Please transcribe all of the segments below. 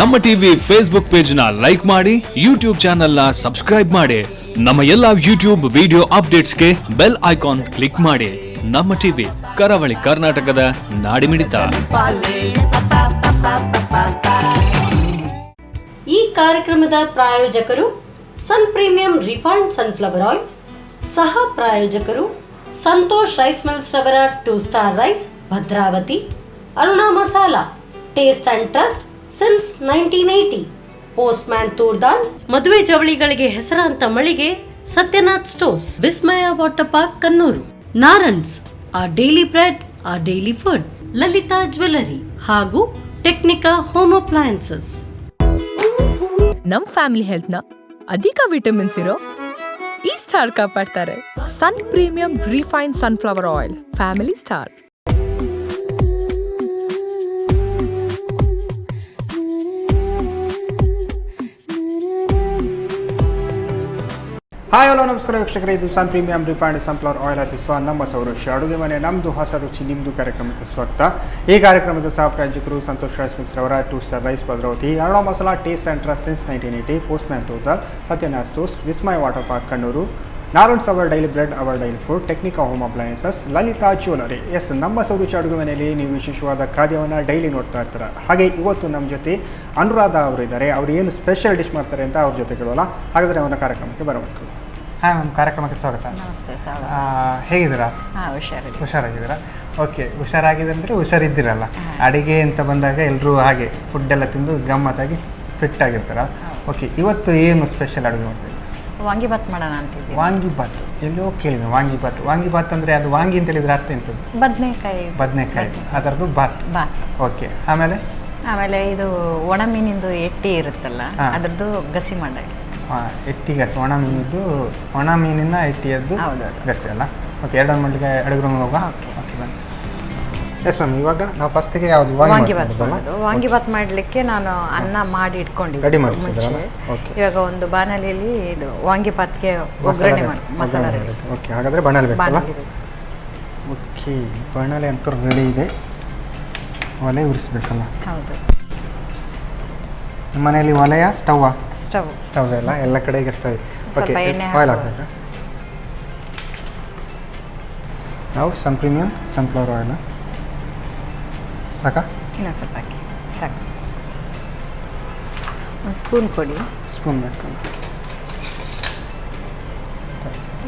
ನಮ್ಮ TV Facebook page ನ like ಮಾಡಿ, ಯೂಟ್ಯೂಬ್ ಚಾನೆಲ್ ನ ಸಬ್ಸ್ಕ್ರೈಬ್ ಮಾಡಿ. ನಮ್ಮ ಎಲ್ಲಾ ಯೂಟ್ಯೂಬ್ ವಿಡಿಯೋ ಅಪ್ಡೇಟ್ಸ್ಗೆ ಬೆಲ್ ಐಕಾನ್ ಕ್ಲಿಕ್ ಮಾಡಿ. ನಮ್ಮ ಟಿವಿ ಕರಾವಳಿ ಕರ್ನಾಟಕದ ನಾಡಿಮಿಡಿತ. ಈ ಕಾರ್ಯಕ್ರಮದ ಪ್ರಾಯೋಜಕರು Sun Premium refined sunflower oil, ಸಹ ಪ್ರಾಯೋಜಕರು ಸಂತೋಷ್ ರೈಸ್ ಮಿಲ್ಸ್ ರವರ 2 star rice, Bhadravati. Aruna masala, taste and trust since 1980. Postman toor dal. ಮದುವೆ ಜವಳಿಗಳಿಗೆ ಹೆಸರಾಂತ ಮಳಿಗೆ Satyanath stores, Vismaya water park Kannur. Narans, our daily bread, our daily food. Lalitha jewellery ಹಾಗೂ ಟೆಕ್ನಿಕಾ ಹೋಮ್ ಅಪ್ಲಯನ್ಸಸ್. ನಮ್ ಫ್ಯಾಮಿಲಿ ಹೆಲ್ತ್ ನ ಅಧಿಕ ವಿಟಮಿನ್ಸ್ ಇರೋ ಈ ಸ್ಟಾರ್ ಕಾಪಾಡ್ತಾರೆ. Sun Premium refined sunflower oil, family star. Hi hello ನಮಸ್ಕಾರ ವೀಕ್ಷಕರೇ, ಇದು Sun Premium refined sunflower oil ಅರ್ಪಿಸುವ ನಮ್ಮ ಸೌರಶ್ ಅಡುಗೆ ಮನೆ, ನಮ್ಮದು ಹೊಸ ರುಚಿ ನಿಮ್ಮದು ಕಾರ್ಯಕ್ರಮಕ್ಕೆ ಸ್ವಾಗತ. ಈ ಕಾರ್ಯಕ್ರಮದ ಸಹ ಪ್ರಾಯೋಜಕರು ಸಂತೋಷ್ ರೈಸ್ ಮಿಲ್ಸ್ ರವರ 2 star rice, Bhadravati. Aruna masala, taste and trust since 1980. Postman toor dal, Satyanath stores, Vismaya water park Kannur. Narans, our daily bread, our daily food. Technica home appliances, Lalitha jewellery. ನಮ್ಮ ಸೌರಶ್ ಅಡುಗೆ ಮನೆಯಲ್ಲಿ ನೀವು ವಿಶೇಷವಾದ ಖಾದ್ಯವನ್ನು ಡೈಲಿ ನೋಡ್ತಾ ಇರ್ತಾರೆ. ಹಾಗೆ ಇವತ್ತು ನಮ್ಮ ಜೊತೆ ಅನುರಾಧ ಅವರು ಇದ್ದಾರೆ. ಅವರು ಏನು ಸ್ಪೆಷಲ್ ಡಿಶ್ ಮಾಡ್ತಾರೆ ಅಂತ ಅವ್ರ ಜೊತೆ ಕೇಳೋಲ್ಲ. ಹಾಗಾದರೆ ಅವರ ಕಾರ್ಯಕ್ರಮಕ್ಕೆ ಬರಬೇಕು. ಹಾಯ್ ಮ್ಯಾಮ್, ಕಾರ್ಯಕ್ರಮಕ್ಕೆ ಸ್ವಾಗತ. ನಮಸ್ತೆ ಸರ್. ಹೇಗಿದ್ದೀರಾ? ಹುಷಾರಾಗಿದ್ದೀರಾ? ಓಕೆ, ಹುಷಾರಾಗಿದ್ದಂದರೆ ಹುಷಾರಿದ್ದೀರಲ್ಲ. ಅಡುಗೆ ಅಂತ ಬಂದಾಗ ಎಲ್ಲರೂ ಹಾಗೆ ಫುಡ್ ಎಲ್ಲ ತಿಂದು ಗಮ್ಮತ್ತಾಗಿ ಫಿಟ್ ಆಗಿರ್ತಾರ. ಓಕೆ, ಇವತ್ತು ಏನು ಸ್ಪೆಷಲ್ ಅಡುಗೆ ಮಾಡ್ತೀವಿ? ವಾಂಗಿಬಾತ್ ಮಾಡೋಣ ಅಂತಿದ್ದೀವಿ. ವಾಂಗಿಬಾತ್ ಎಲ್ಲೋ ಕೇಳಿದ್ವಿ. ವಾಂಗಿಬಾತ್ ಅಂದರೆ ಅದು ವಾಂಗಿ ಅಂತ ಹೇಳಿದ್ರೆ ಅರ್ಥ ಎಂಥದ್ದು? ಬದನೆಕಾಯಿ ಅದರದ್ದು ಬಾತ್. ಓಕೆ, ಆಮೇಲೆ ಇದು ಒಣ ಮೀನಿಂದು ಎಟ್ಟಿ ಇರುತ್ತಲ್ಲ, ಅದ್ರದ್ದು ಗಸಿ ಮಾಡಾಗಿ. ಎಟ್ಟಿ ಗಸಿ, ಒಣ ಮೀನಿನ ಎಟ್ಟಿಯದ್ದು ಗಸಿ ಅಲ್ಲ. ಓಕೆ, ಎರಡನ್ನು ಮಾಡಲಿಕ್ಕೆ ಅಡುಗೆ ರೂಮ್ ಹೋಗುವ. ಓಕೆ ಬನ್ನಿ. ಎಸ್ ಮ್ಯಾಮ್, ಇವಾಗ ನಾವು ಫಸ್ಟಿಗೆ ಯಾವುದು ವಾಂಗಿಬಾತ್ ಮಾಡಲಿಕ್ಕೆ ನಾನು ಅನ್ನ ಮಾಡಿ ಇಟ್ಕೊಂಡಿದ್ದೆ ರೆಡಿ ಮುಂಚೆ. ಓಕೆ, ಇವಾಗ ಒಂದು ಬಾಣಲಿಯಲ್ಲಿ ಇದು ವಾಂಗಿಬಾತ್ಗೆ ಒಗ್ಗರಣೆ ಮಾಡಿ ಮಸಾಲ ರೆಡಿ. ಓಕೆ, ಹಾಗಾದರೆ ಬಾಣಲೆ ಬೇಕಲ್ಲ? ಓಕೆ, ಬಾಣಲೆ ಅಂತೂ ರೆಡಿ ಇದೆ. ಒಲೆ ಉರಿಸ್ಬೇಕಲ್ಲ? ಹೌದು. ನಿಮ್ಮ ಮನೆಯಲ್ಲಿ ಒಲೆಯ ಸ್ಟವ್ ಅಲ್ಲ? ಎಲ್ಲ ಕಡೆ ಈಗ ಸ್ಟವ್. ಓಕೆ, ಆಯಿಲ್ ಹಾಕಬೇಕಾ? ನಾವು ಸನ್ ಪ್ರೀಮಿಯಂ ಸನ್ಫ್ಲವರ್ ಆಯಿಲ್ ಸಾಕಾ? ಇನ್ನೊಂದು ಸ್ವಲ್ಪ ಹಾಕಿ ಸಾಕು. ಒಂದು ಸ್ಪೂನ್ ಕೊಡಿ. ಸ್ಪೂನ್ ಬೇಕಲ್ಲ?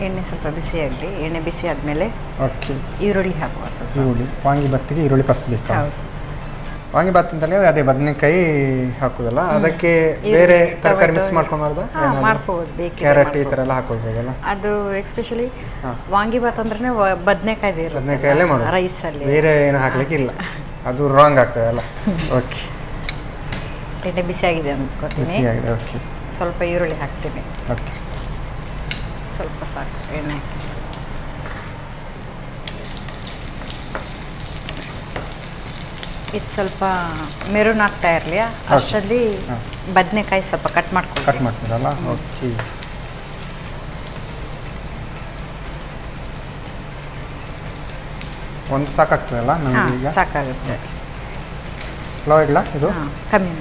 ಎಣ್ಣೆ ಸ್ವಲ್ಪ ಬಿಸಿ ಆಗಲಿ. ಎಣ್ಣೆ ಬಿಸಿ ಆದಮೇಲೆ ಓಕೆ, ಈರುಳ್ಳಿ ಹಾಕುವ. ಸ್ವಲ್ಪ ಈರುಳ್ಳಿ, ವಾಂಗಿಬಾತಿಗೆ ಈರುಳ್ಳಿ ಫಸ್ಟ್ ಬೇಕು. ಹೌದು. ವಾಂಗಿಬಾತ್ ಅಂತಲೇ ಅದೇ ಬದನೆಕಾಯಿ ಹಾಕೋದಲ್ಲ, ಅದಕ್ಕೆ ಬೇರೆ ತರಕಾರಿ ಮಿಕ್ಸ್ ಮಾಡ್ಕೊಂಬಾರ್ದು? ಮಾಡ್ಕೋಬೋದು, ಕ್ಯಾರೆಟ್ ಈ ಥರ ಎಲ್ಲ ಹಾಕೊಳ್ಬೋದಲ್ಲ? ಅದು ಎಕ್ಸ್ಪೆಷಲಿ ವಾಂಗಿಬಾತ್ ಅಂದ್ರೆ ಬದನೆಕಾಯಲ್ಲೇ ಮಾಡೋದು, ರೈಸಲ್ಲಿ ಬೇರೆ ಏನು ಹಾಕ್ಲಿಕ್ಕೆ ಇಲ್ಲ. ಅದು ರಾಂಗ್ ಆಗ್ತದೆ ಅಲ್ಲ? ಓಕೆ, ಎಣ್ಣೆ ಬಿಸಿ ಆಗಿದೆ ಅಂದ್ಕೊತೀನಿ. ಬಿಸಿ ಆಗಿದೆ. ಓಕೆ, ಸ್ವಲ್ಪ ಈರುಳ್ಳಿ ಹಾಕ್ತೀನಿ. ಓಕೆ, ಸ್ವಲ್ಪ ಸಾಕು ಎಣ್ಣೆ ಹಾಕಿ. ಇದು ಸ್ವಲ್ಪ ಮೆರೂನ್ ಆಗ್ತಾ ಇರಲಿ, ಅಷ್ಟರಲ್ಲಿ ಬದನೆಕಾಯಿ ಸ್ವಲ್ಪ ಕಟ್ ಮಾಡ್ತೀರಲ್ಲ? ಓಕೆ, ಒಂದು ಸಾಕಾಗ್ತದಲ್ಲ ನಮಗೆ? ಈಗ ಸಾಕಾಗುತ್ತೆ. ಸ್ಲೋ ಇಡಲ? ಇದು ಕಮ್ಮಿ.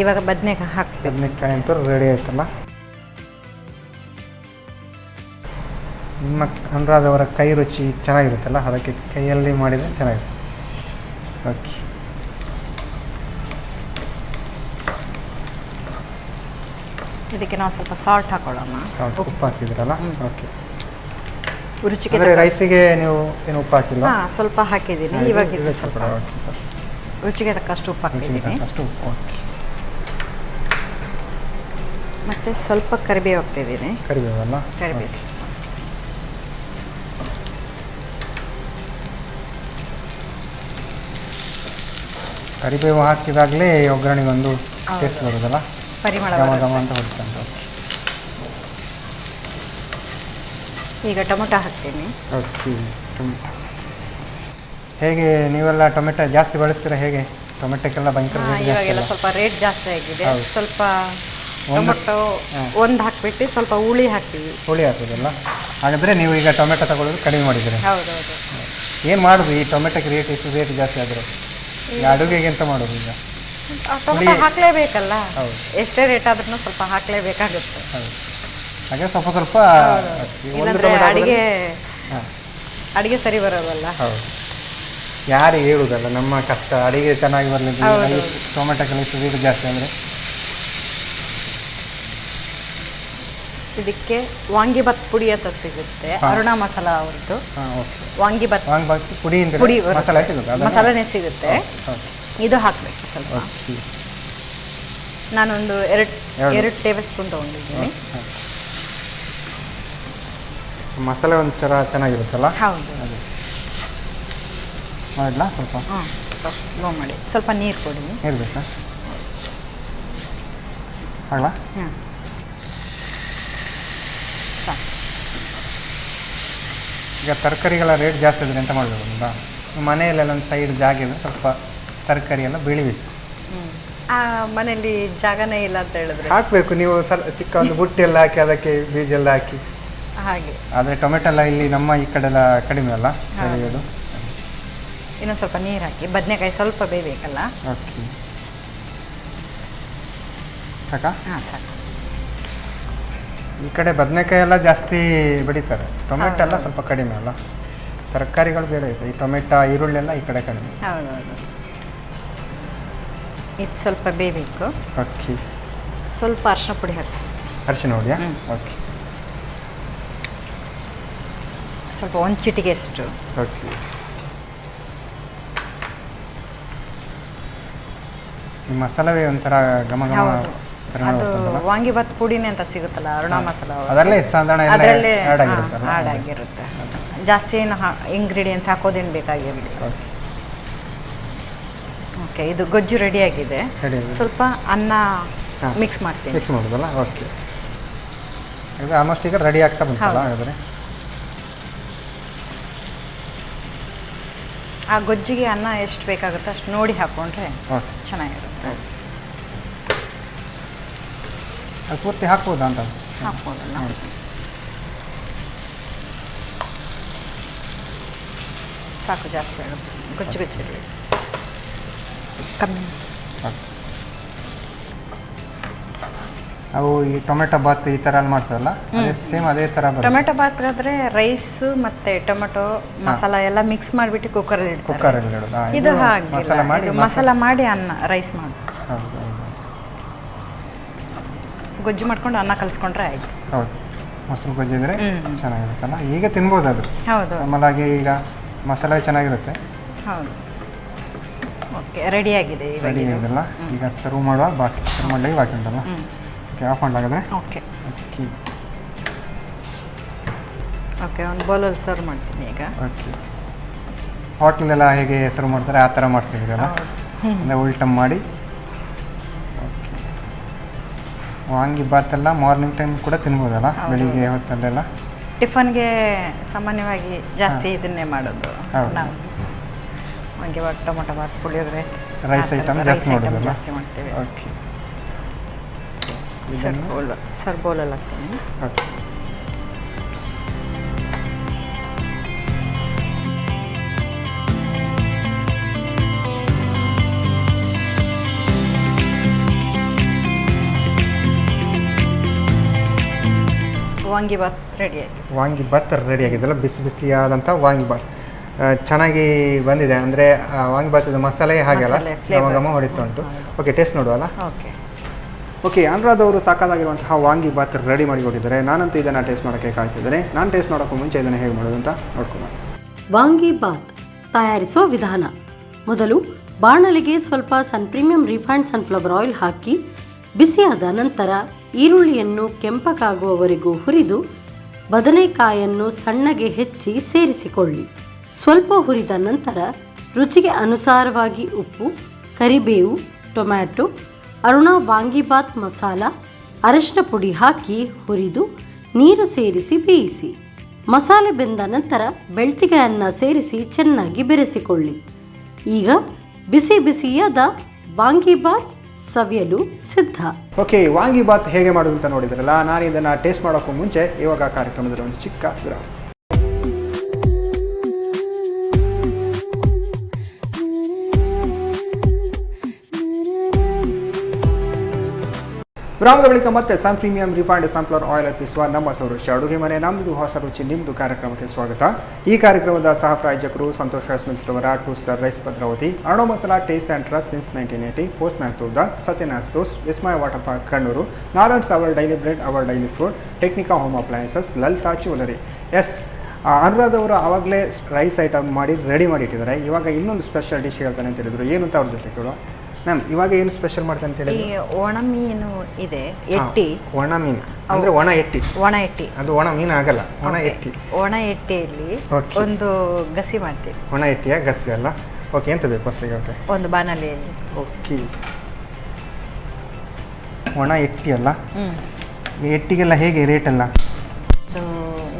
ಇವಾಗ ಬದನೆಕಾಯಿ ಹಾಕ್ಬೇಕು. ಬದನೆಕಾಯಿ ಅಂತೂ ರೆಡಿ ಆಯ್ತಲ್ಲ? ನಿಮ್ಮ ಅನುರಾಧವರ ಕೈ ರುಚಿ ಚೆನ್ನಾಗಿರುತ್ತಲ್ಲ, ಅದಕ್ಕೆ ಕೈಯಲ್ಲಿ ಮಾಡಿದರೆ ಚೆನ್ನಾಗಿರುತ್ತೆ. ಓಕೆ, ಇದಕ್ಕೆ ನಾವು ಸ್ವಲ್ಪ ಸಾಲ್ಟ್ ಹಾಕೊಳ್ಳೋಣ. ಉಪ್ಪು ಹಾಕಿದ್ರಲ್ಲ? ಓಕೆ, ರುಚಿಗೆ ರೈಸಿಗೆ ನೀವು ಏನು ಉಪ್ಪು ಹಾಕಿಲ್ಲ? ಸ್ವಲ್ಪ ಹಾಕಿದ್ದೀನಿ. ಇವಾಗ ಸ್ವಲ್ಪ ರುಚಿಗೆ ತಕ್ಕಷ್ಟು ಉಪ್ಪು ಹಾಕಿದ್ದೀನಿ. ಓಕೆ, ಮತ್ತೆ ಸ್ವಲ್ಪ ಕರಿಬೇವು ಹಾಕ್ತಿದ್ದೀನಿ. ಕರಿಬೇವಲ್ಲ? ಕರಿಬೇವು. ಕರಿಬೇವು ಹಾಕಿದಾಗಲೇ ಒಗ್ಗರಣೆಗೆ ಒಂದು ಟೇಸ್ಟ್ ಬರೋದಲ್ಲ, ಪರಿಮಳ ಅಂತ ಹೊಡ್ತಂತ. ಈಗ ಟೊಮೆಟೊ ಹಾಕ್ತೀನಿ. ಓಕೆ, ಟೊಮೆಟೊ ಹೇಗೆ ನೀವೆಲ್ಲ ಟೊಮೆಟೊ ಜಾಸ್ತಿ ಬಳಸ್ತೀರಾ ಹೇಗೆ? ಟೊಮೆಟೊಕ್ಕೆಲ್ಲ ಭಯಂಕರ ರೇಟ್ ಜಾಸ್ತಿ ಇವಾಗೆಲ್ಲ ಅಲ್ಲ? ಸ್ವಲ್ಪ ರೇಟ್ ಜಾಸ್ತಿ ಆಗಿದೆ. ಹೌದು. ಸ್ವಲ್ಪ ಟೊಮೆಟೊ ಒಂದು ಹಾಕ್ಬಿಟ್ಟು ಸ್ವಲ್ಪ ಹುಳಿ ಹಾಕ್ತೀವಿ. ಹುಳಿ ಹಾಕೋದಲ್ಲ. ಹಾಗಾದರೆ ನೀವು ಈಗ ಟೊಮೆಟೊ ತಗೊಳ್ಳೋದು ಕಡಿಮೆ ಮಾಡಿದ್ದೀರಿ. ಹೌದೌದು. ಏನು ಮಾಡೋದು ಈ ಟೊಮೆಟೊಕ್ಕೆ ರೇಟ್ ಜಾಸ್ತಿ ಆದರೆ ಈಗ ಅಡುಗೆಗೆ ಎಂತ ಮಾಡೋದು ಈಗ? ಟೊಮೆಟೊ ಹಾಕಲೇಬೇಕಲ್ಲ. ಹೌದು. ಎಷ್ಟೇ ರೇಟ್ ಆದ್ರೂ ಸ್ವಲ್ಪ ಹಾಕಲೇಬೇಕಾಗುತ್ತೆ. ಹೌದು. ಹಾಗೆ ಸ್ವಲ್ಪ ಸ್ವಲ್ಪ ಒಂದು ಇಲ್ಲಾಂದ್ರೆ ಟೊಮೆಟೊ ಅಡಿಗೆ ಸರಿ ಬರೋದಲ್ಲ. ಹೌದು. ಯಾರಿಗೆ ಹೇಳುವುದಲ್ಲ ನಮ್ಮ ಕಷ್ಟ ಅಡಿಗೆ ಚೆನ್ನಾಗಿ ಬರಲಿಲ್ಲ ಟೊಮೆಟೊಕ್ಕೆಲ್ಲ ಇಷ್ಟು ರೇಟ್ ಜಾಸ್ತಿ ಅಂದರೆ. ಇದಕ್ಕೆ ವಾಂಗಿಭಾತ್ ಪುಡಿ ಅಂತ ಸಿಗುತ್ತೆ, ಅರುಣಾ ಮಸಾಲ ಅವ್ರದ್ದು. ಹಾಂ, ಓಕೆ. ವಾಂಗಿಭಾತ್ ಪುಡಿ ಅಂತ ಪುಡಿ ಮಸಾಲೆ ಸಿಗುತ್ತೆ, ಮಸಾಲೆನೇ ಸಿಗುತ್ತೆ. ಹೌದು. ಇದು ಹಾಕಬೇಕು ಸ್ವಲ್ಪ. ಓಕೆ. ನಾನೊಂದು ಎರಡು ಟೇಬಲ್ ಸ್ಪೂನ್ ತೊಗೊಂಡಿದ್ದೀನಿ. ಮಸಾಲೆ ಒಂಥರ ಚೆನ್ನಾಗಿರುತ್ತಲ್ಲ? ಹೌದು. ಅದೇ ಮಾಡಲಾ ಸ್ವಲ್ಪ? ಹಾಂ, ಸ್ಲೋ ಮಾಡಿ. ಸ್ವಲ್ಪ ನೀರು ಕೊಡಿ. ನೀರು ಬೇಕಾ? ಆಗಲಾ? ಹಾಂ, ಸಾಕು. ಈಗ ತರಕಾರಿಗಳ ರೇಟ್ ಜಾಸ್ತಿ ಆದರೆ ಎಂತ ಮಾಡಬೇಕು ಅಂತ ಮನೆಯಲ್ಲೆಲ್ಲ ಒಂದು ಸೈಡ್ ಜಾಗ ಇದೆ, ಸ್ವಲ್ಪ ತರಕಾರಿ ಎಲ್ಲ ಬೆಳಿಬೇಕು. ಮನೆಯಲ್ಲಿ ಜಾಗನೇ ಇಲ್ಲ ಅಂತ ಹೇಳಿದ್ರೆ ಹಾಕಬೇಕು. ನೀವು ಸಿಕ್ಕ ಒಂದು ಬುಟ್ಟಿ ಎಲ್ಲ ಹಾಕಿ ಅದಕ್ಕೆ ಬೀಜ ಎಲ್ಲ ಹಾಕಿ ಹಾಗೆ. ಆದರೆ ಟೊಮೆಟೊ ಎಲ್ಲ ಇಲ್ಲಿ ನಮ್ಮ ಈ ಕಡೆ ಎಲ್ಲ ಕಡಿಮೆ ಅಲ್ಲ ಬೆಳೆಯೋದು. ಇನ್ನೊಂದು ಸ್ವಲ್ಪ ನೀರು ಹಾಕಿ. ಬದನೆಕಾಯಿ ಸ್ವಲ್ಪ ಬೇಯಬೇಕಲ್ಲ. ಓಕೆ. ಸಾಕಾ? ಹಾಂ, ಸಾಕು. ಈ ಕಡೆ ಬದನೆಕಾಯಿ ಎಲ್ಲ ಜಾಸ್ತಿ ಬೆಳೀತಾರೆ, ಟೊಮೆಟೊ ಎಲ್ಲ ಸ್ವಲ್ಪ ಕಡಿಮೆ ಅಲ್ಲ. ತರಕಾರಿಗಳು ಬೇರೆ ಇದೆ. ಈ ಟೊಮೆಟೊ ಈರುಳ್ಳಿ ಎಲ್ಲ ಈ ಕಡೆ ಕಡಿಮೆ. ಹೌದೌದು. ಇದು ಸ್ವಲ್ಪ ಬೇಯಬೇಕು. ಓಕೆ. ಸ್ವಲ್ಪ ಅರಿಶಿನ ಪುಡಿ ಹಾಕಿ. ಅರಿಶಿನ ಹೊಡಿಯಾ? ಓಕೆ. ಸ್ವಲ್ಪ ಒಂದು ಚಿಟಿಕೆ ಅಷ್ಟು. ಓಕೆ. ಈ ಮಸಾಲವೇ ಒಂಥರ ಘಮ ಘಮ ಹೌದು. ಪರಿಮಳ ಅದು ಬರ್ತದಲ್ಲ? ವಾಂಗಿಭಾತ್ ಪುಡಿನೇ ಅಂತ ಸಿಗುತ್ತಲ್ಲ, ಅರುಣಾ ಮಸಾಲ. ಅದರಲ್ಲೇ ಸಾಧಾರಣ ಎಲ್ಲ ಅದರಲ್ಲೇ ಆ್ಯಡ್ ಆಗಿರುತ್ತಲ್ಲ? ಆ್ಯಡ್ ಆಗಿರುತ್ತೆ. ಜಾಸ್ತಿ ಏನು ಇಂಗ್ರೀಡಿಯೆಂಟ್ಸ್ ಹಾಕೋದೇನು ಬೇಕಾಗಿರಲಿ. ಓಕೆ. ಓಕೆ, ಇದು ಗೊಜ್ಜು ರೆಡಿ ಆಗಿದೆ. ರೆಡಿ ಆಗಿದೆ. ಸ್ವಲ್ಪ ಅನ್ನ ಹಾಂ. ಮಿಕ್ಸ್ ಮಾಡ್ತೀನಿ. ಮಿಕ್ಸ್ ಮಾಡೋದಲ್ಲ? ಓಕೆ. ಇದು ಆಲ್ಮೋಸ್ಟ್ ಈಗ ರೆಡಿ ಆಗ್ತಾ ಬಂತಲ್ಲ ಹಾಗಾದರೆ? ಆ ಗೊಜ್ಜಿಗೆ ಅನ್ನ ಎಷ್ಟು ಬೇಕಾಗುತ್ತೋ ಅಷ್ಟು ನೋಡಿ ಹಾಕ್ಕೊಂಡ್ರೆ ಓಕೆ. ಚೆನ್ನಾಗಿರುತ್ತೆ. ಅದು ಪೂರ್ತಿ ಹಾಕ್ಬೋದಾ ಅಂತ? ಹಾಕ್ಬೋದಲ್ಲ? ಸಾಕು, ಜಾಸ್ತಿ ಆಗುತ್ತೆ. ಗೊಜ್ಜು ಗೊಜ್ಜಲ್ಲಿ ಕಮ್ಮಿ. ಓಕೆ. ಅವು ಈ ಟೊಮೆಟೊ ಬಾತ್ ಈ ಥರ ಎಲ್ಲ ಮಾಡ್ತಾರಲ್ಲ, ಅದೇ ಸೇಮ್ ಅದೇ ಥರ ಬರುತ್ತೆ? ಟೊಮೆಟೊ ಬಾತ್ಗಾದ್ರೆ ರೈಸು ಮತ್ತು ಟೊಮೆಟೊ ಮಸಾಲ ಎಲ್ಲ ಮಿಕ್ಸ್ ಮಾಡಿಬಿಟ್ಟು ಕುಕ್ಕರಲ್ಲಿ ಇಡ್ತಾರೆ. ಕುಕ್ಕರಲ್ಲಿ ಇಡೋದು? ಇದು ಹಾಗೆ ಮಸಾಲ ಮಾಡಿ ಮಸಾಲ ಮಾಡಿ ಅನ್ನ ರೈಸ್ ಮಾಡಿ ಹೌದು ಹೌದು ಗೊಜ್ಜು ಮಾಡ್ಕೊಂಡು ಅನ್ನ ಕಲಿಸ್ಕೊಂಡ್ರೆ ಆಯಿತು. ಹೌದು. ಮೊಸರು ಗೊಜ್ಜಿದ್ರೆ ಚೆನ್ನಾಗಿರುತ್ತಲ್ಲ, ಈಗ ತಿನ್ಬೋದು ಅದು. ಹೌದು ನಮ್ಮಲಾಗಿ ಈಗ ಮಸಾಲೆ ಚೆನ್ನಾಗಿರುತ್ತೆ. ಹೌದು. ಓಕೆ, ರೆಡಿಯಾಗಿದೆ. ರೆಡಿ ಆಗಿದೆಲ್ಲ, ಈಗ ಸರ್ವ್ ಮಾಡುವ ಬಾಕಿ ಸರ್ವ್ ಮಾಡಲಿಕ್ಕೆ ಬಾಕಿ ಉಂಟಲ್ಲ? ಓಕೆ, ಆಫ್ ಮಾಡಲಾಗಿದ್ರೆ? Okay okay. ಓಕೆ, ಒಂದು ಬೌಲಲ್ಲಿ ಸರ್ವ್ ಮಾಡ್ತೀನಿ ಈಗ. ಓಕೆ. ಹೋಟ್ಲಲ್ಲೆಲ್ಲ ಹೇಗೆ ಸರ್ವ್ ಮಾಡ್ತಾರೆ ಆ ಥರ ಮಾಡ್ತಿದ್ದೀರಲ್ಲ, ಅಂದರೆ ಉಲ್ಟಮ್ ಮಾಡಿ. ಓಕೆ. ವಾಂಗಿಭಾತೆಲ್ಲ ಮಾರ್ನಿಂಗ್ ಟೈಮ್ ಕೂಡ ತಿನ್ಬೋದಲ್ಲ, ಬೆಳಿಗ್ಗೆ ಹೊತ್ತಲ್ಲೆಲ್ಲ? ಟಿಫನ್ಗೆ ಸಾಮಾನ್ಯವಾಗಿ ಜಾಸ್ತಿ ಇದನ್ನೇ ಮಾಡೋದು ನಾವು. Vangibath, tomato bath, puliyogare, rice item ಜಾಸ್ತಿ ಮಾಡೋದಲ್ಲ? ಜಾಸ್ತಿ ಮಾಡ್ತೇವೆ. ಓಕೆ. ಸರ್ ಬೌಲಲ್ಲಿ ಹಾಕ್ತೀನಿ. ಓಕೆ. ವಾಂಗಿಭಾತ್ ರೆಡಿಯಾಗಿದೆ. ವಾಂಗಿಭಾತ್ ರೆಡಿ ಆಗಿದ್ದಲ್ಲ, ಬಿಸಿ ಬಿಸಿಯಾದಂಥ ವಾಂಗಿಭಾತ್ ಚೆನ್ನಾಗಿ ಬಂದಿದೆ. ಅಂದರೆ ವಾಂಗಿಭಾತದ ಮಸಾಲೆ ಹಾಗೆಲ್ಲ ಘಮ ಘಮ ಹೊಡಿತಾ ಉಂಟು. ಓಕೆ, ಟೇಸ್ಟ್ ನೋಡುವಲ್ಲ? ಓಕೆ. ಓಕೆ, ಅನುರಾಧ ಅವರು ಸಾಕಾಗಿರುವಂತಹ ವಾಂಗಿಭಾತ್ ರೆಡಿ ಮಾಡಿಕೊಟ್ಟಿದ್ದಾರೆ. ನಾನಂತೂ ಇದನ್ನು ಟೇಸ್ಟ್ ಮಾಡೋಕ್ಕೆ ಕಾಯ್ತಿದ್ದೇನೆ. ನಾನು ಟೇಸ್ಟ್ ಮಾಡೋಕ್ಕೂ ಮುಂಚೆ ಇದನ್ನು ಹೇಗೆ ಮಾಡೋದು ಅಂತ ನೋಡ್ಕೊಂಡು. ವಾಂಗಿಭಾತ್ ತಯಾರಿಸುವ ವಿಧಾನ: ಮೊದಲು ಬಾಣಲೆಗೆ ಸ್ವಲ್ಪ ಸನ್ ಪ್ರೀಮಿಯಂ ರಿಫೈನ್ಡ್ ಸನ್ಫ್ಲವರ್ ಆಯಿಲ್ ಹಾಕಿ ಬಿಸಿಯಾದ ನಂತರ ಈರುಳ್ಳಿಯನ್ನು ಕೆಂಪಗಾಗುವವರೆಗೂ ಹುರಿದು ಬದನೆಕಾಯನ್ನು ಸಣ್ಣಗೆ ಹೆಚ್ಚಿ ಸೇರಿಸಿಕೊಳ್ಳಿ. ಸ್ವಲ್ಪ ಹುರಿದ ನಂತರ ರುಚಿಗೆ ಅನುಸಾರವಾಗಿ ಉಪ್ಪು, ಕರಿಬೇವು, ಟೊಮ್ಯಾಟೊ, ಅರುಣಾ ವಾಂಗಿಭಾತ್ ಮಸಾಲ, ಅರಿಶಿನ ಪುಡಿ ಹಾಕಿ ಹುರಿದು ನೀರು ಸೇರಿಸಿ ಬೇಯಿಸಿ. ಮಸಾಲೆ ಬೆಂದ ನಂತರ ಬೆಳ್ತಿಗೆ ಅನ್ನ ಸೇರಿಸಿ ಚೆನ್ನಾಗಿ ಬೆರೆಸಿಕೊಳ್ಳಿ. ಈಗ ಬಿಸಿ ಬಿಸಿಯಾದ ವಾಂಗಿಬಾತ್ ಸವಿಯಲು ಸಿದ್ಧ. ಓಕೆ, ವಾಂಗಿಬಾತ್ ಹೇಗೆ ಮಾಡೋದು ಅಂತ ನೋಡಿದ್ರಲ್ಲ. ನಾನು ಇದನ್ನು ಟೇಸ್ಟ್ ಮಾಡೋಕ್ಕೂ ಮುಂಚೆ ಇವಾಗ ಕಾರ್ಯಕ್ರಮದಲ್ಲಿ ಒಂದು ಚಿಕ್ಕ ವಿರಾಮ. ವಿರಾಮದ ಬಳಿಕ ಮತ್ತೆ ಸನ್ ಪ್ರೀಮಿಯಂ ರಿಫೈನ್ಡ್ ಸನ್ಫ್ಲವರ್ ಆಯಿಲ್ ಅರ್ಪಿಸುವ ನಮ್ಮ ಸೌರಶ್ ಅಡುಗೆ ಮನೆ ನಮ್ಮದು ಹೊಸ ರುಚಿ ನಿಮ್ಮದು ಕಾರ್ಯಕ್ರಮಕ್ಕೆ ಸ್ವಾಗತ. ಈ ಕಾರ್ಯಕ್ರಮದ ಸಹ ಪ್ರಾಯೋಜಕರು ಸಂತೋಷ್ ರೈಸ್ ಮಿಲ್ಸ್ ರವರ 2 star rice Bhadravati, Aruna masala taste and trust since 1980, postman toor dal, Satyanarayana stores, Vismaya water park Kannur, Narayans our daily bread our daily food, Technica home appliances, Lalitha jewellery. Anuradha ಅವರು ಆವಾಗಲೇ ರೈಸ್ ಐಟಮ್ ಮಾಡಿ ರೆಡಿ ಮಾಡಿ ಇಟ್ಟಿದ್ದಾರೆ. ಇವಾಗ ಇನ್ನೊಂದು ಸ್ಪೆಷಲ್ ಡಿಶ್ ಹೇಳ್ತಾನೆ ಅಂತ ಹೇಳಿದ್ರು. ಏನು ಅಂತ ಅವ್ರ ಜೊತೆ ಕೇಳುವ. ಮ್ಯಾಮ್, ಇವಾಗ ಏನು ಸ್ಪೆಷಲ್ ಮಾಡ್ತಾನೆ ಅಂತ ಈ ಹೇಳಿದ್ರು? ಒಣ ಮೀನು ಇದೆ, ಎಟ್ಟಿ. ಒಣ ಮೀನು ಅಂದ್ರೆ ಒಣ ಎಟ್ಟಿ. ಒಣ ಎಟ್ಟಿ ಅದು ಒಣ ಮೀನು ಆಗಲ್ಲ, ಒಣ ಎಟ್ಟಿ. ಒಣ ಎಟ್ಟಿಯಲ್ಲಿ Okay. ಒಂದು ಗಸಿ ಮಾಡ್ತೀವಿ. ಒಣ ಎಟ್ಟಿಯ ಗಸಿ ಅಲ್ಲ. ಓಕೆ, ಎಂತ ಬೇಕು ಫಸ್ಟಿಗೆ? ಓಕೆ ಒಂದು ಬಾಣಲೆಯಲ್ಲಿ. ಓಕೆ, ಒಣ ಎಟ್ಟಿ ಅಲ್ಲ. ಈ ಎಟ್ಟಿಗೆಲ್ಲ ಹೇಗೆ ರೇಟ್ ಎಲ್ಲ? ಅದು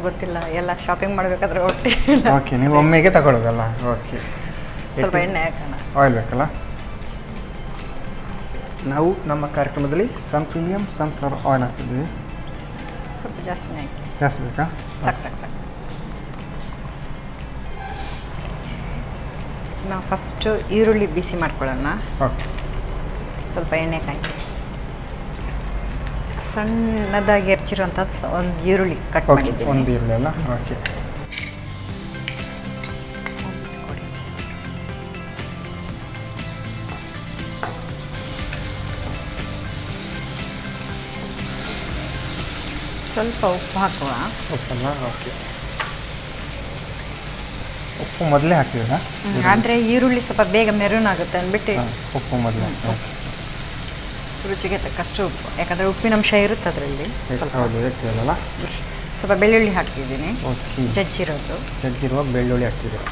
ಗೊತ್ತಿಲ್ಲ, ಎಲ್ಲ ಶಾಪಿಂಗ್ ಮಾಡಬೇಕಾದ್ರೆ ಒಟ್ಟಿ. ಓಕೆ, ನೀವು ಒಮ್ಮೆಗೆ ತಗೊಳ್ಳೋದಲ್ಲ. ಓಕೆ, ಸ್ವಲ್ಪ ಎಣ್ಣೆ ಹಾಕೋಣ. ಆಯಿಲ್ ಬೇಕಲ್ಲ. ನಾವು ನಮ್ಮ ಕಾರ್ಯಕ್ರಮದಲ್ಲಿ ಸನ್ ಪ್ರೀಮಿಯಂ ಸನ್ಫ್ಲವರ್ ಆಯಿಲ್ ಹಾಕ್ತಿದ್ವಿ. ಸ್ವಲ್ಪ ಜಾಸ್ತಿನೇ ಹಾಕಿ. ಜಾಸ್ತಿ ಬೇಕಾ? ಸಾಕು ಸಾಕು ಸಾಕು. ನಾವು ಫಸ್ಟು ಈರುಳ್ಳಿ ಬಿಸಿ ಮಾಡ್ಕೊಳ್ಳೋಣ. ಓಕೆ, ಸ್ವಲ್ಪ ಎಣ್ಣೆ ಹಾಕಿ ಸಣ್ಣದಾಗಿ ಹೆಚ್ಚಿರುವಂಥದ್ದು ಒಂದು ಈರುಳ್ಳಿ ಕಟ್ ಓಕೆ, ಮಾಡಿದ್ದೀನಿ. ಒಂದು ಈರುಳ್ಳಿ ಅಲ್ಲ. ಓಕೆ, ಸ್ವಲ್ಪ ಉಪ್ಪು ಹಾಕುವ. ಉಪ್ಪಲ್ಲ. ಓಕೆ, ಉಪ್ಪು ಮೊದಲೇ ಹಾಕಿದ್ರಾ? ಅಂದರೆ ಈರುಳ್ಳಿ ಸ್ವಲ್ಪ ಬೇಗ ಮೆರೂನ್ ಆಗುತ್ತೆ ಅಂದ್ಬಿಟ್ಟು ಉಪ್ಪು ಮೊದಲೇ. ರುಚಿಗೆ ತಕ್ಕಷ್ಟು ಉಪ್ಪು, ಯಾಕಂದರೆ ಉಪ್ಪಿನಂಶ ಇರುತ್ತೆ ಅದರಲ್ಲಿ. ಹೌದು, ಇರ್ತೀವಲ್ಲ. ಸ್ವಲ್ಪ ಬೆಳ್ಳುಳ್ಳಿ ಹಾಕಿದ್ದೀನಿ, ಓಕೆ, ಜಜ್ಜಿರೋದು. ಜಜ್ಜಿರುವ ಬೆಳ್ಳುಳ್ಳಿ ಹಾಕ್ತಿದ್ದೀರ.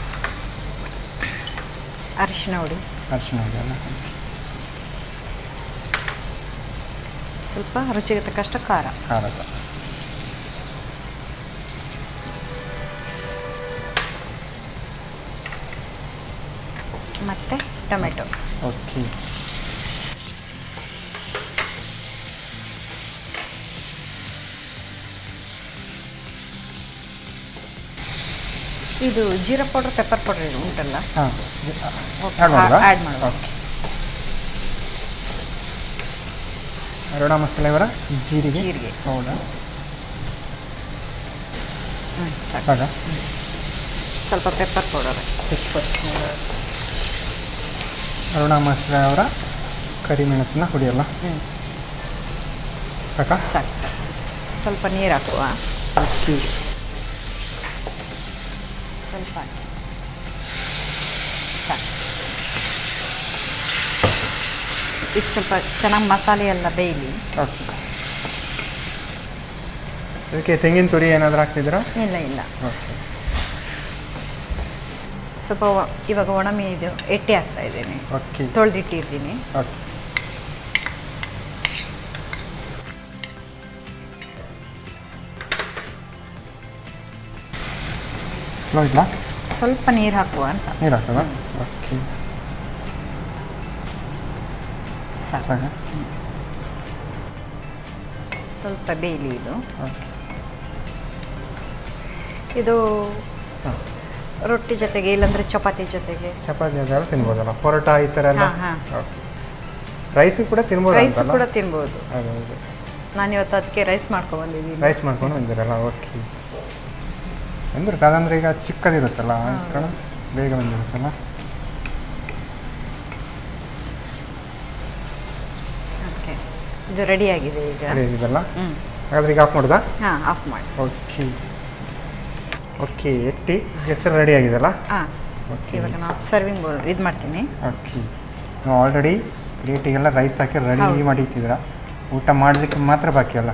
ಅರಿಶಿನ ಹುಡಿ, ಅರಿಶಿನ ಹುಡಿ ಅಲ್ಲ. ಸ್ವಲ್ಪ ರುಚಿಗೆ ತಕ್ಕಷ್ಟು ಖಾರ. ಖಾರದ. ಮತ್ತು ಟೊಮೆಟೊ. ಓಕೆ, ಇದು ಜೀರಾ ಪೌಡರ್, ಪೆಪ್ಪರ್ ಪೌಡರ್ ಉಂಟಲ್ಲ, ಹಾಂ, ಆ್ಯಡ್ ಮಾಡೋದಾ? ಮಾಡಿ. ಓಕೆ, ಅರೋಣ ಮಸಾಲೆ ಅವರ ಜೀರಿಗೆ ಪೌಡರ್ ಸಾಕು. ಸ್ವಲ್ಪ ಪೆಪ್ಪರ್ ಪೌಡರ್. ಅರುಣ ಮಸಾಲೆ ಅವರ ಕರಿಮೆಣಸಿನ ಹುಡಿಯಲ್ಲ. ಸಾಕಾ? ಸಾಕು ಸಾಕು. ಸ್ವಲ್ಪ ನೀರು ಹಾಕುವ. ಓಕೆ, ಸ್ವಲ್ಪ ಸಾಕು. ಇದು ಸ್ವಲ್ಪ ಚೆನ್ನಾಗಿ ಮಸಾಲೆ ಎಲ್ಲ ಬೇಯಲಿ. ಓಕೆ, ಅದಕ್ಕೆ ತೆಂಗಿನ ತುರಿ ಏನಾದರೂ ಹಾಕ್ತಿದ್ದೀರಾ? ಇಲ್ಲ ಇಲ್ಲ, ಓಕೆ, ಸ್ವಲ್ಪ ಇವಾಗ ಒಣ ಮೀನು ಎಟ್ಟಿ ಹಾಕ್ತಾ ಇದ್ದೀನಿ. ಓಕೆ, ತೊಳೆದಿಟ್ಟಿರ್ತೀನಿ. ಓಕೆ, ಇಲ್ಲ ಸ್ವಲ್ಪ ನೀರು ಹಾಕುವ ಅಂತ. ನೀರು ಹಾಕೋದಾ? ಓಕೆ, ಸಾಕು. ಸಾಕಾ? ಸ್ವಲ್ಪ ಬೇಯಲಿ ಇದು. ಓಕೆ, ಇದು ಹಾಂ, ರೊಟ್ಟಿ ಜೊತೆಗೆ, ಇಲ್ಲಾಂದರೆ ಚಪಾತಿ ಜೊತೆಗೆ. ಚಪಾತಿ ಅದೆಲ್ಲ ತಿನ್ಬೋದಲ್ಲ, ಪರೋಟ ಈ ಥರ ಎಲ್ಲ. ಹಾಂ, ಓಕೆ, ರೈಸು ಕೂಡ ತಿನ್ಬೋದು ರೈಸ್ ಅಂತಲ್ಲ? ಕೂಡ ತಿನ್ಬೋದು. ಹೌದು, ನಾನಿವತ್ತು ಅದಕ್ಕೆ ರೈಸ್ ಮಾಡ್ಕೊಬಂದಿದ್ದೀನಿ. ರೈಸ್ ಮಾಡ್ಕೊಂಡು ಬಂದಿರಲ್ಲ. ಓಕೆ, ಅಂದ್ರೆ ಅದಂದ್ರೆ ಈಗ ಚಿಕ್ಕದಿರುತ್ತಲ್ಲ, ಈ ಕಡೆ ಬೇಗ ಬಂದಿರುತ್ತಲ್ಲ. ಓಕೆ, ಇದು ರೆಡಿಯಾಗಿದೆ ಈಗ. ಇದೆಲ್ಲ ಹ್ಞೂ, ಹಾಗಾದ್ರೆ ಈಗ ಆಫ್ ಮಾಡೋದಾ? ಹಾಂ, ಆಫ್ ಮಾಡಿ. ಓಕೆ, ಓಕೆ, ಎಟ್ಟಿ ಹೆಸರು ರೆಡಿ ಆಗಿದೆಲ್ಲ. ಹಾಂ, ಓಕೆ, ಇವಾಗ ನಾವು ಸರ್ವಿಂಗ್ ಬೋರ್ಡ್ ಇದು ಮಾಡ್ತೀನಿ. ಓಕೆ, ನೀವು ಆಲ್ರೆಡಿ ಪ್ಲೇಟಿಗೆಲ್ಲ ರೈಸ್ ಹಾಕಿ ರೆಡಿ ಹೌದು. ಮಾಡಿಟ್ಟಿದ್ದೀರಾ. ಊಟ ಮಾಡಲಿಕ್ಕೆ ಮಾತ್ರ ಬಾಕಿ ಅಲ್ಲ.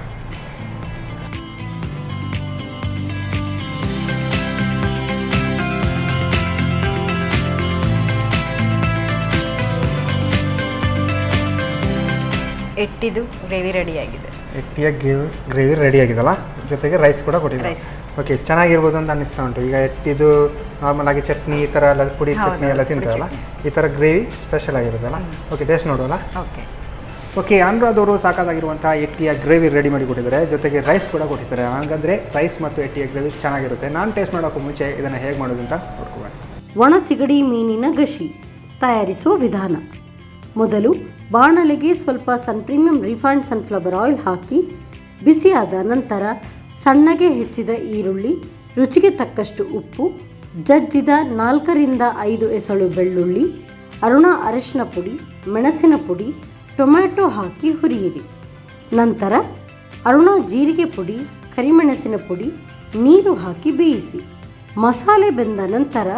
ಎಟ್ಟಿದು ಗ್ರೇವಿ ರೆಡಿಯಾಗಿದೆ. ಎಟ್ಟಿಯ ಗ್ರೇವಿ ರೆಡಿ ಆಗಿದೆಲ್ಲ, ಜೊತೆಗೆ ರೈಸ್ ಕೂಡ ಕೊಟ್ಟಿದ್ದೀರಾ. ರೈಸ್ ಓಕೆ, ಚೆನ್ನಾಗಿರ್ಬೋದು ಅಂತ ಅನ್ನಿಸ್ತಾ ಉಂಟು. ಈಗ ಎಟ್ಟಿದು ನಾರ್ಮಲ್ ಆಗಿ ಚಟ್ನಿ ಈ ಥರ ಎಲ್ಲ ಪುಡಿ ಚಟ್ನಿ ಎಲ್ಲ ತಿಂತಾರಲ್ಲ, ಈ ಥರ ಗ್ರೇವಿ ಸ್ಪೆಷಲ್ ಆಗಿರುತ್ತಲ್ಲ. ಓಕೆ, ಟೇಸ್ಟ್ ನೋಡೋಲ್ಲ. ಓಕೆ ಓಕೆ, ಅನುರಾಧ್ ಅವರು ಸಾಕಾಗಿರುವಂಥ ಎಟ್ಟಿಯ ಗ್ರೇವಿ ರೆಡಿ ಮಾಡಿ ಕೊಟ್ಟಿದ್ದಾರೆ, ಜೊತೆಗೆ ರೈಸ್ ಕೂಡ ಕೊಟ್ಟಿದ್ದಾರೆ. ಹಾಗಾದರೆ ರೈಸ್ ಮತ್ತು ಎಟ್ಟಿಯ ಗ್ರೇವಿ ಚೆನ್ನಾಗಿರುತ್ತೆ. ನಾನು ಟೇಸ್ಟ್ ಮಾಡೋಕ್ಕೂ ಮುಂಚೆ ಇದನ್ನು ಹೇಗೆ ಮಾಡೋದು ಅಂತ ನೋಡ್ಕೋಬೇಕು. ಒಣ ಸಿಗಡಿ ಮೀನಿನ ಗಶಿ ತಯಾರಿಸುವ ವಿಧಾನ. ಮೊದಲು ಬಾಣಲೆಗೆ ಸ್ವಲ್ಪ ಸನ್ ಪ್ರೀಮಿಯಂ ರಿಫೈನ್ಡ್ ಸನ್ಫ್ಲವರ್ ಆಯಿಲ್ ಹಾಕಿ ಬಿಸಿಯಾದ ನಂತರ ಸಣ್ಣಗೆ ಹೆಚ್ಚಿದ ಈರುಳ್ಳಿ, ರುಚಿಗೆ ತಕ್ಕಷ್ಟು ಉಪ್ಪು, ಜಜ್ಜಿದ 4ರಿಂದ 5 ಎಸಳು ಬೆಳ್ಳುಳ್ಳಿ, ಅರುಣ ಅರಿಶಿನ ಪುಡಿ, ಮೆಣಸಿನ ಪುಡಿ, ಟೊಮ್ಯಾಟೊ ಹಾಕಿ ಹುರಿಯಿರಿ. ನಂತರ ಅರುಣ ಜೀರಿಗೆ ಪುಡಿ, ಕರಿಮೆಣಸಿನ ಪುಡಿ, ನೀರು ಹಾಕಿ ಬೇಯಿಸಿ. ಮಸಾಲೆ ಬೆಂದ ನಂತರ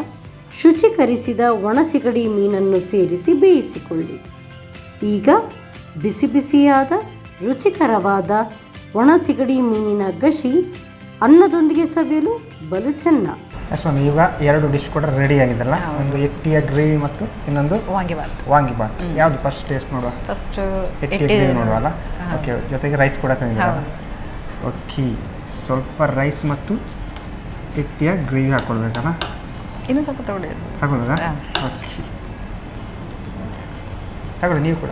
ಶುಚೀಕರಿಸಿದ ಒಣಸಿಗಡಿ ಮೀನನ್ನು ಸೇರಿಸಿ ಬೇಯಿಸಿಕೊಳ್ಳಿ. ಈಗ ಬಿಸಿ ಬಿಸಿಯಾದ ರುಚಿಕರವಾದ ಒಣಸಿಗಡಿ ಮೀನಿನ ಗಶಿ ಅನ್ನದೊಂದಿಗೆ ಸವಿಯಲು ಬಲು ಚೆನ್ನ. ಮ್ಯಾಮ್, ಈಗ 2 ಡಿಶ್ ಕೂಡ ರೆಡಿ ಆಗಿದೆಲ್ಲ, ಒಂದು ಎಟ್ಟಿಯ ಗ್ರೇವಿ ಮತ್ತು ಇನ್ನೊಂದು ವಾಂಗಿಬಾತ್. ಯಾವುದು ಫಸ್ಟ್ ಟೇಸ್ಟ್ ನೋಡುವ? ಫಸ್ಟ್ ಎಟ್ಟಿಯ ಗ್ರೇವಿ ನೋಡುವಲ್ಲ. ಓಕೆ, ಜೊತೆಗೆ ರೈಸ್ ಕೂಡ ತಂದಿದ್ದೀರಲ್ಲ. ಓಕೆ, ಸ್ವಲ್ಪ ರೈಸ್ ಮತ್ತು ಎಟ್ಟಿಯ ಗ್ರೇವಿ ಹಾಕ್ಕೊಳ್ಬೇಕಲ್ಲ. ಇನ್ನೂ ಸ್ವಲ್ಪ ತಗೊಳ್ಳೋದಾ? ಓಕೆ, ತಗೊಳ್ಳಿ ನೀವು ಕೂಡ.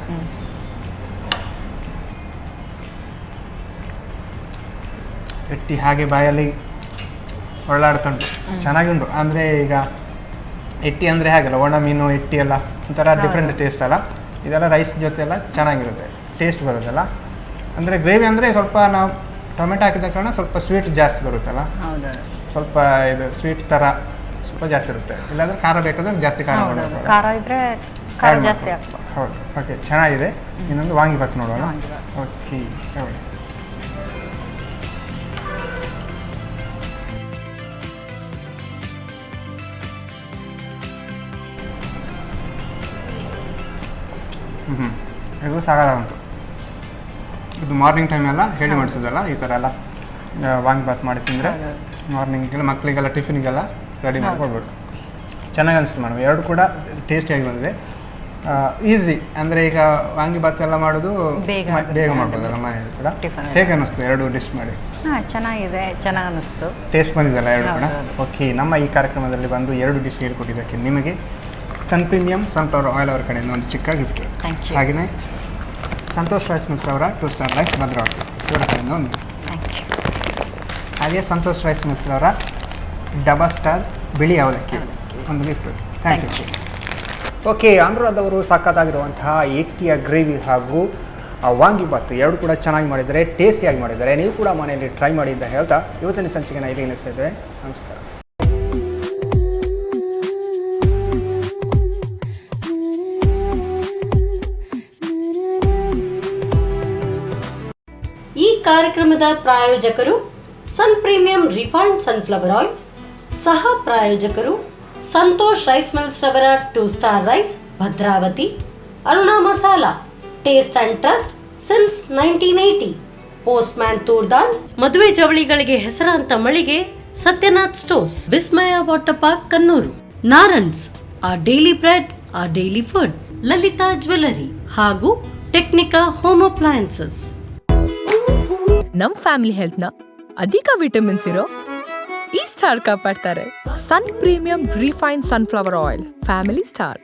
ಎಟ್ಟಿ ಹಾಗೆ ಬಾಯಲ್ಲಿ ಒಳ್ಳಾಡ್ತುಂಟು, ಚೆನ್ನಾಗುಂಟು. ಅಂದರೆ ಈಗ ಎಟ್ಟಿ ಅಂದರೆ ಹಾಗಲ್ಲ, ಒಣ ಮೀನು ಎಟ್ಟಿ ಎಲ್ಲ ಒಂಥರ ಡಿಫ್ರೆಂಟ್ ಟೇಸ್ಟ್ ಅಲ್ಲ. ಇದೆಲ್ಲ ರೈಸ್ ಜೊತೆ ಎಲ್ಲ ಚೆನ್ನಾಗಿರುತ್ತೆ, ಟೇಸ್ಟ್ ಬರುತ್ತಲ್ಲ. ಅಂದರೆ ಗ್ರೇವಿ ಅಂದರೆ ಸ್ವಲ್ಪ ನಾವು ಟೊಮೆಟೊ ಹಾಕಿದ ಕಾರಣ ಸ್ವಲ್ಪ ಸ್ವೀಟ್ ಜಾಸ್ತಿ ಬರುತ್ತಲ್ಲ, ಸ್ವಲ್ಪ ಇದು ಸ್ವೀಟ್ ಥರ ಸ್ವಲ್ಪ ಜಾಸ್ತಿ ಇರುತ್ತೆ. ಇಲ್ಲಾಂದರೆ ಖಾರ ಬೇಕಾದ್ರೆ ಜಾಸ್ತಿ ಖಾರ ಮಾಡಬೇಕು, ಖಾರ ಇದ್ರೆ ಖಾರ ಜಾಸ್ತಿ ಹಾಕ್ಬೋದು. ಹೌದು. ಓಕೆ, ಚೆನ್ನಾಗಿದೆ. ಇನ್ನೊಂದು ವಾಂಗಿಬಾತ್ ನೋಡೋಣ. ಓಕೆ, ಹೌದು. ಇದು ಸಾಕಾಗುಂಟು. ಇದು ಮಾರ್ನಿಂಗ್ ಟೈಮೆಲ್ಲ ಹೇಳಿ ಮಾಡಿಸೋದಲ್ಲ, ಈ ಥರ ಎಲ್ಲ ವಾಂಗಿಬಾತ್ ಮಾಡಿ ತಿಂದರೆ ಮಾರ್ನಿಂಗೆಲ್ಲ ಮಕ್ಕಳಿಗೆಲ್ಲ ಟಿಫಿನಿಗೆಲ್ಲ ರೆಡಿ ಮಾಡಿ ಕೊಡ್ಬೇಕು. ಚೆನ್ನಾಗಿ ಅನಿಸ್ತು ಮೇಡಮ್. 2 ಕೂಡ ಟೇಸ್ಟಿಯಾಗಿ ಬಂದಿದೆ. ಈಸಿ ಅಂದರೆ ಈಗ ವಾಂಗಿಬಾತ್ ಎಲ್ಲ ಮಾಡೋದು ಬೇಗ ಮಾಡ್ಬೋದಲ್ಲ ಮನೆಯಲ್ಲಿ ಕೂಡ. ಹೇಗೆ ಅನ್ನಿಸ್ತು 2 ಡಿಶ್ ಮಾಡಿ? ಚೆನ್ನಾಗಿದೆ, ಚೆನ್ನಾಗಿ ಅನ್ನಿಸ್ತು. ಟೇಸ್ಟ್ ಬಂದಿದ್ದಲ್ಲ 2 ಕೂಡ. ಓಕೆ, ನಮ್ಮ ಈ ಕಾರ್ಯಕ್ರಮದಲ್ಲಿ ಬಂದು 2 ಡಿಶ್ ಹೇಳ್ಕೊಟ್ಟಿದ್ದಕ್ಕೆ ನಿಮಗೆ ಸನ್ ಪ್ರೀಮಿಯಂ ಸನ್ಫ್ಲವರ್ ಆಯಿಲ್ ಅವರ ಕಡೆಯಿಂದ ಒಂದು ಚಿಕ್ಕ ಗಿಫ್ಟ್. ಹಾಗೆಯೇ ಸಂತೋಷ್ ರೈಸ್ ಮಿಲ್ಸ್ ಅವರ 2 ಸ್ಟಾರ್ ರೈಸ್ ಭದ್ರಾವತಿ ಇವರ ಕಡೆಯಿಂದ ಒಂದು. ಹಾಗೆ ಸಂತೋಷ್ ರೈಸ್ ಮಿಲ್ಸ್ ಅವರ ಡಬಲ್ ಸ್ಟಾರ್ ಬಿಳಿ ಅವಲಕ್ಕಿ ಒಂದು gift. Thank you. Okay, Anuradh ಅವರು ಸಖತ್ತಾಗಿರುವಂತಹ ಎಟ್ಟಿಯ ಗ್ರೇವಿ ಹಾಗೂ ವಾಂಗಿಬಾತ್ 2 ಕೂಡ ಚೆನ್ನಾಗಿ ಮಾಡಿದ್ದಾರೆ, ಟೇಸ್ಟಿಯಾಗಿ ಮಾಡಿದ್ದಾರೆ. ನೀವು ಕೂಡ ಮನೆಯಲ್ಲಿ ಟ್ರೈ ಮಾಡಿ ಅಂತ ಹೇಳ್ತಾ ಇವತ್ತಿನ ಸಂಚಿಕೆನ ಇಲ್ಲಿ ನಿಲ್ಲಿಸ್ತಾ ಇದ್ದೇವೆ. ನಮಸ್ಕಾರ. ಈ ಕಾರ್ಯಕ್ರಮದ ಪ್ರಾಯೋಜಕರು Sun Premium refined sunflower oil, ಸಹ ಪ್ರಾಯೋಜಕರು ಸಂತೋಷ್ ರೈಸ್ ಮಿಲ್ಸ್ ರವರ 2 star rice Bhadravati, Aruna masala taste and trust since 1980, postman toor dal, ಮದುವೆ ಜವಳಿಗಳಿಗೆ ಹೆಸರಾಂತ ಮಳಿಗೆ Satyanath stores, Vismaya water park Kannur, Narans our daily bread our daily food, Lalitha jewellery ಹಾಗೂ ಟೆಕ್ನಿಕಾ ಹೋಮ್ ಅಪ್ಲಯನ್ಸಸ್. ನಮ್ ಫ್ಯಾಮಿಲಿ ಹೆಲ್ತ್ ನ ಅಧಿಕ ವಿಟಮಿನ್ಸ್ ಇರೋ ಈ ಸ್ಟಾರ್ ಕಾಪಾಡ್ತಾರೆ. Sun Premium refine sunflower oil, family star.